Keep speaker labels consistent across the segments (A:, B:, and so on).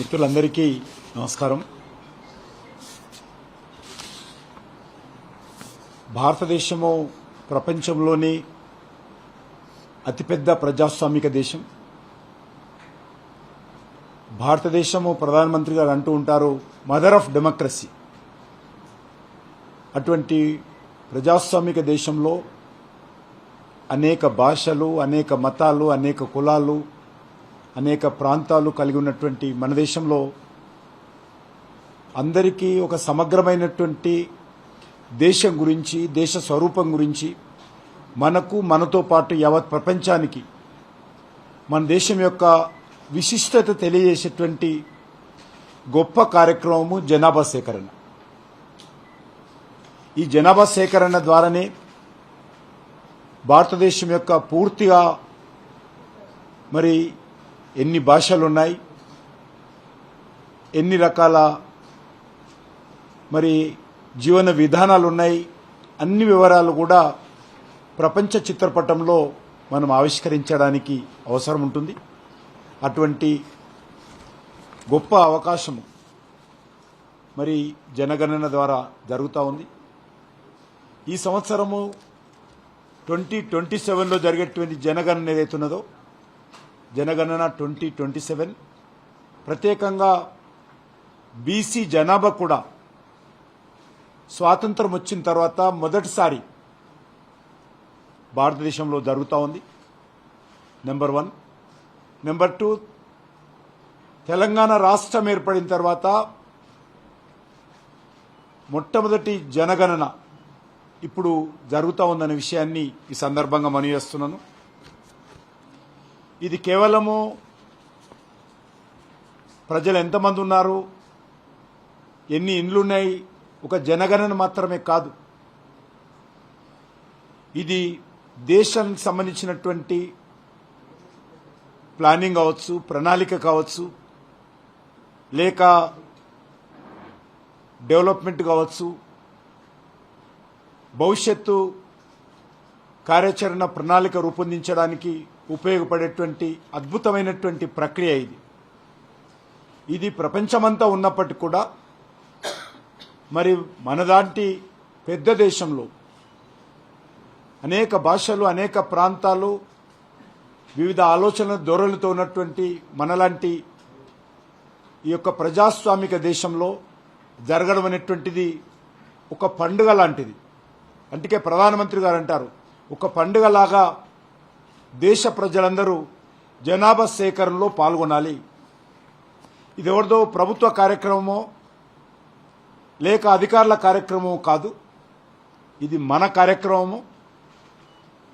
A: మిత్రులందరికీ నమస్కారం. భారతదేశము ప్రపంచంలోని అతిపెద్ద ప్రజాస్వామిక దేశం. భారతదేశము ప్రధానమంత్రి గారు అంటూ ఉంటారు మదర్ ఆఫ్ డెమోక్రసీ. అటువంటి ప్రజాస్వామిక దేశంలో అనేక భాషలు, అనేక మతాలు, అనేక కులాలు, అనేక ప్రాంతాలు కలిగి ఉన్నటువంటి మన దేశంలో అందరికీ ఒక సమగ్రమైనటువంటి దేశం గురించి, దేశ స్వరూపం గురించి మనతో పాటు యావత్ ప్రపంచానికి మన దేశం యొక్క విశిష్టత తెలియజేసేటువంటి గొప్ప కార్యక్రమము జనాభా సేకరణ. ఈ జనాభా సేకరణ ద్వారానే భారతదేశం యొక్క పూర్తిగా మరి ఎన్ని భాషలు ఉన్నాయి, ఎన్ని రకాల మరి జీవన విధానాలు ఉన్నాయి, అన్ని వివరాలు కూడా ప్రపంచ చిత్రపటంలో మనం ఆవిష్కరించడానికి అవసరం ఉంటుంది. అటువంటి గొప్ప అవకాశము మరి జనగణన ద్వారా జరుగుతూ ఉంది. ఈ సంవత్సరము 2027లో జరిగేటువంటి జనగణన ఏదైతున్నదో జనగణన 2027 ప్రత్యేకంగా బీసీ జనాభా కూడా స్వాతంత్రం వచ్చిన తర్వాత మొదటిసారి భారతదేశంలో జరుగుతూ ఉంది. నెంబర్ 1. నెంబర్ 2, తెలంగాణ రాష్ట్రం ఏర్పడిన తర్వాత మొట్టమొదటి జనగణన ఇప్పుడు జరుగుతూ ఉందనే విషయాన్ని ఈ సందర్భంగా మనవి చేస్తున్నాను. ఇది కేవలము ప్రజలు ఎంతమంది ఉన్నారు, ఎన్ని ఇండ్లున్నాయి, ఒక జనగణన మాత్రమే కాదు. ఇది దేశానికి సంబంధించినటువంటి ప్లానింగ్ కావచ్చు, ప్రణాళిక కావచ్చు, లేక డెవలప్మెంట్ కావచ్చు, భవిష్యత్తు కార్యాచరణ ప్రణాళిక రూపొందించడానికి ఉపయోగపడేటువంటి అద్భుతమైనటువంటి ప్రక్రియ ఇది. ఇది ప్రపంచమంతా ఉన్నప్పటికీ కూడా మరి మనలాంటి పెద్ద దేశంలో అనేక భాషలు, అనేక ప్రాంతాలు, వివిధ ఆలోచనల ధోరణులతో ఉన్నటువంటి మనలాంటి ఈ యొక్క ప్రజాస్వామిక దేశంలో జరగడం అనేటువంటిది ఒక పండుగ లాంటిది. అందుకే ప్రధానమంత్రి గారు అంటారు ఒక పండుగలాగా దేశ ప్రజలందరూ జనాభా సేకరణలో పాల్గొనాలి. ఇది ఎవరిదో ప్రభుత్వ కార్యక్రమమో లేక అధికారుల కార్యక్రమమో కాదు, ఇది మన కార్యక్రమము.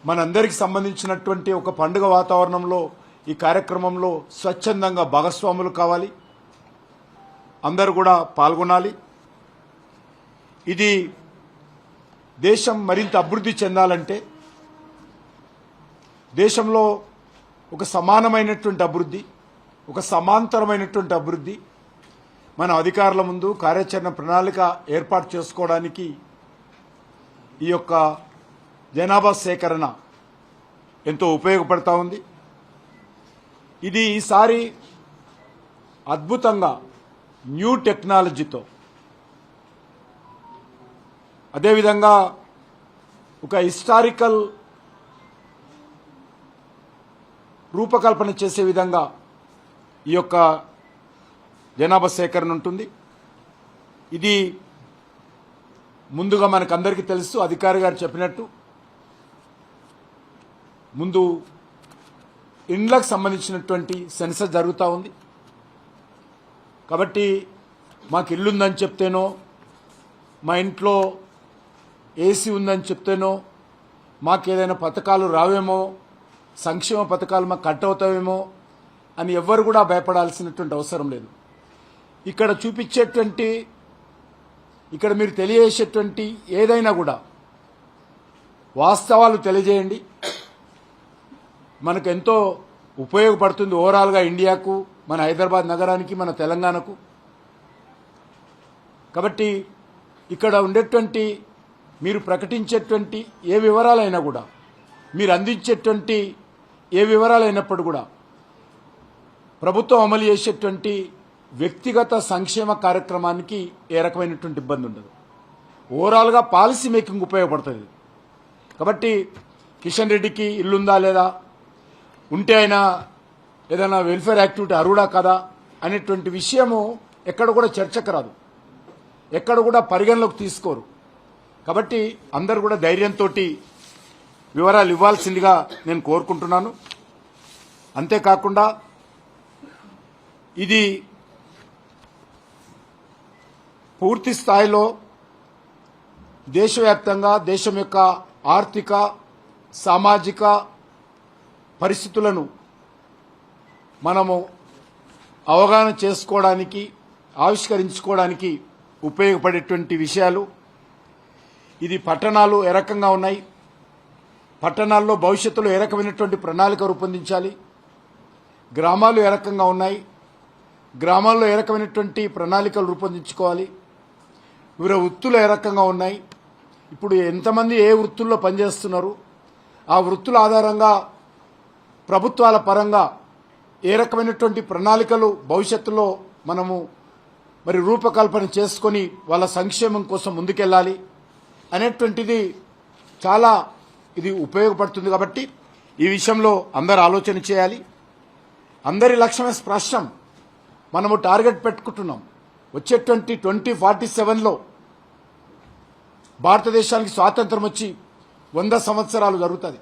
A: మనందరికి సంబంధించినటువంటి ఒక పండుగ వాతావరణంలో ఈ కార్యక్రమంలో స్వచ్ఛందంగా భాగస్వాములు కావాలి, అందరూ కూడా పాల్గొనాలి. ఇది దేశం మరింత అభివృద్ధి చెందాలంటే దేశంలో ఒక సమానమైనటువంటి అభివృద్ధి, ఒక సమాంతరమైనటువంటి అభివృద్ధి మన అధికారుల ముందు కార్యాచరణ ప్రణాళిక ఏర్పాటు చేసుకోవడానికి ఈ యొక్క జనాభా సేకరణ ఎంతో ఉపయోగపడతా ఉంది. ఇది ఈసారి అద్భుతంగా న్యూ టెక్నాలజీతో, అదేవిధంగా ఒక హిస్టారికల్ రూపకల్పన చేసే విధంగా ఈ యొక్క జనాభా సేకరణ ఉంటుంది. ఇది ముందుగా మనకందరికీ తెలుసు, అధికారి గారు చెప్పినట్టు ముందు ఇండ్లకు సంబంధించినటువంటి సెన్సస్ జరుగుతూ ఉంది. కాబట్టి మాకు ఇల్లుందని చెప్తేనో, మా ఇంట్లో ఏసీ ఉందని చెప్తేనో, మాకేదైనా పథకాలు రావేమో, సంక్షేమ పథకాలు మాకు కట్ అవుతావేమో అని ఎవ్వరు కూడా భయపడాల్సినటువంటి అవసరం లేదు. ఇక్కడ చూపించేటువంటి, ఇక్కడ మీరు తెలియజేసేటువంటి ఏదైనా కూడా వాస్తవాలు తెలియజేయండి. మనకు ఎంతో ఉపయోగపడుతుంది ఓవరాల్గా ఇండియాకు, మన హైదరాబాద్ నగరానికి, మన తెలంగాణకు. కాబట్టి ఇక్కడ ఉండేటువంటి మీరు ప్రకటించేటువంటి ఏ వివరాలైనా కూడా, మీరు అందించేటువంటి ఏ వివరాలైనప్పుడు కూడా ప్రభుత్వం అమలు చేసేటువంటి వ్యక్తిగత సంక్షేమ కార్యక్రమానికి ఏ రకమైనటువంటి ఇబ్బంది ఉండదు. ఓవరాల్గా పాలసీ మేకింగ్ ఉపయోగపడుతుంది. కాబట్టి కిషన్ రెడ్డికి ఇల్లుందా లేదా, ఉంటే ఆయన ఏదైనా వెల్ఫేర్ యాక్టివిటీ అర్హుడా కదా అనేటువంటి విషయము ఎక్కడ కూడా చర్చకు రాదు, ఎక్కడ కూడా పరిగణలోకి తీసుకోరు. కాబట్టి అందరూ కూడా ధైర్యంతో వివరాలు ఇవ్వాల్సిందిగా నేను కోరుకుంటున్నాను. అంతేకాకుండా ఇది పూర్తి స్థాయిలో దేశవ్యాప్తంగా దేశం యొక్క ఆర్థిక సామాజిక పరిస్థితులను మనము అవగాహన చేసుకోవడానికి ఆవిష్కరించుకోవడానికి ఉపయోగపడేటువంటి విషయాలు. ఇది పట్టణాలు ఏ రకంగా ఉన్నాయి, పట్టణాల్లో భవిష్యత్తులో ఏ రకమైనటువంటి ప్రణాళిక రూపొందించాలి, గ్రామాలు ఏ రకంగా ఉన్నాయి, గ్రామాల్లో ఏ రకమైనటువంటి ప్రణాళికలు రూపొందించుకోవాలి, వివిధ వృత్తులు ఏ రకంగా ఉన్నాయి, ఇప్పుడు ఎంతమంది ఏ వృత్తుల్లో పనిచేస్తున్నారు, ఆ వృత్తుల ఆధారంగా ప్రభుత్వాల పరంగా ఏ రకమైనటువంటి ప్రణాళికలు భవిష్యత్తులో మనము మరి రూపకల్పన చేసుకొని వాళ్ళ సంక్షేమం కోసం ముందుకెళ్లాలి అనేటువంటిది చాలా ఇది ఉపయోగపడుతుంది. కాబట్టి ఈ విషయంలో అందరూ ఆలోచన చేయాలి. అందరి లక్ష్యమే స్పష్టం. మనము టార్గెట్ పెట్టుకుంటున్నాం. వచ్చేటువంటి 2047లో భారతదేశానికి స్వాతంత్రం వచ్చి 100 సంవత్సరాలు జరుగుతుంది.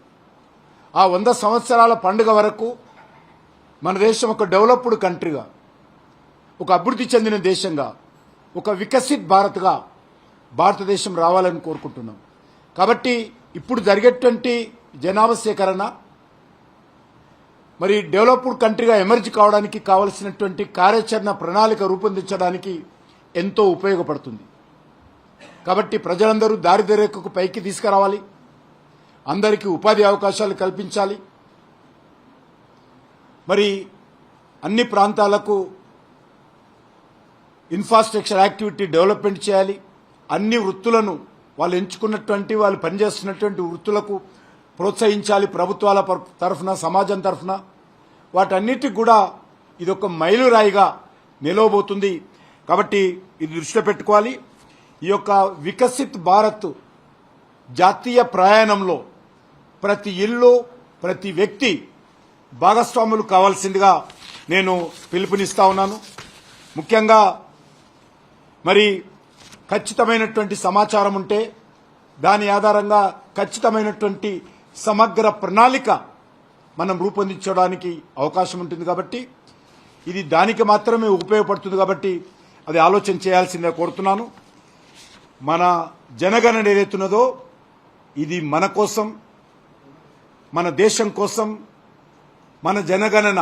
A: ఆ 100 సంవత్సరాల పండుగ వరకు మన దేశం ఒక డెవలప్డ్ కంట్రీగా, ఒక అభివృద్ధి చెందిన దేశంగా, ఒక వికసిత్ భారత్గా భారతదేశం రావాలని కోరుకుంటున్నాం. కాబట్టి ఇప్పుడు జరిగేటువంటి జనాభా సేకరణ మరి డెవలప్డ్ కంట్రీగా ఎమర్జ్ కావడానికి కావలసినటువంటి కార్యాచరణ ప్రణాళిక రూపొందించడానికి ఎంతో ఉపయోగపడుతుంది. కాబట్టి ప్రజలందరూ దారిద్ర్యరేఖకు పైకి తీసుకురావాలి, అందరికీ ఉపాధి అవకాశాలు కల్పించాలి, మరి అన్ని ప్రాంతాలకు ఇన్ఫ్రాస్ట్రక్చర్ యాక్టివిటీ డెవలప్మెంట్ చేయాలి, అన్ని వృత్తులను వాళ్ళు ఎంచుకున్నటువంటి వాళ్ళు పనిచేస్తున్నటువంటి వృత్తులకు ప్రోత్సహించాలి ప్రభుత్వాల తరఫున, సమాజం తరఫున. వాటన్నిటికి కూడా ఇదొక మైలురాయిగా నిలవబోతుంది. కాబట్టి ఇది దృష్టిలో పెట్టుకోవాలి. ఈ యొక్క వికసిత్ భారత్ జాతీయ ప్రయాణంలో ప్రతి ఇల్లు ప్రతి వ్యక్తి భాగస్వాములు కావాల్సిందిగా నేను పిలుపునిస్తా ఉన్నాను. ముఖ్యంగా మరి ఖచ్చితమైనటువంటి సమాచారం ఉంటే దాని ఆధారంగా ఖచ్చితమైనటువంటి సమగ్ర ప్రణాళిక మనం రూపొందించడానికి అవకాశం ఉంటుంది. కాబట్టి ఇది దానికి మాత్రమే ఉపయోగపడుతుంది. కాబట్టి అది ఆలోచన చేయాల్సిందే కోరుతున్నాను. మన జనగణన ఏదైతున్నదో ఇది మన కోసం, మన దేశం కోసం, మన జనగణన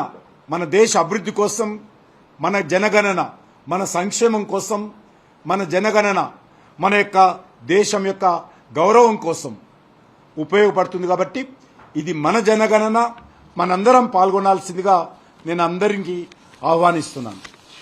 A: మన దేశ అభివృద్ధి కోసం, మన జనగణన మన సంక్షేమం కోసం, మన జనగణన మన యొక్క దేశం యొక్క గౌరవం కోసం ఉపయోగపడుతుంది. కాబట్టి ఇది మన జనగణన, మనందరం పాల్గొనాల్సిందిగా నేను అందరికీ ఆహ్వానిస్తున్నాను.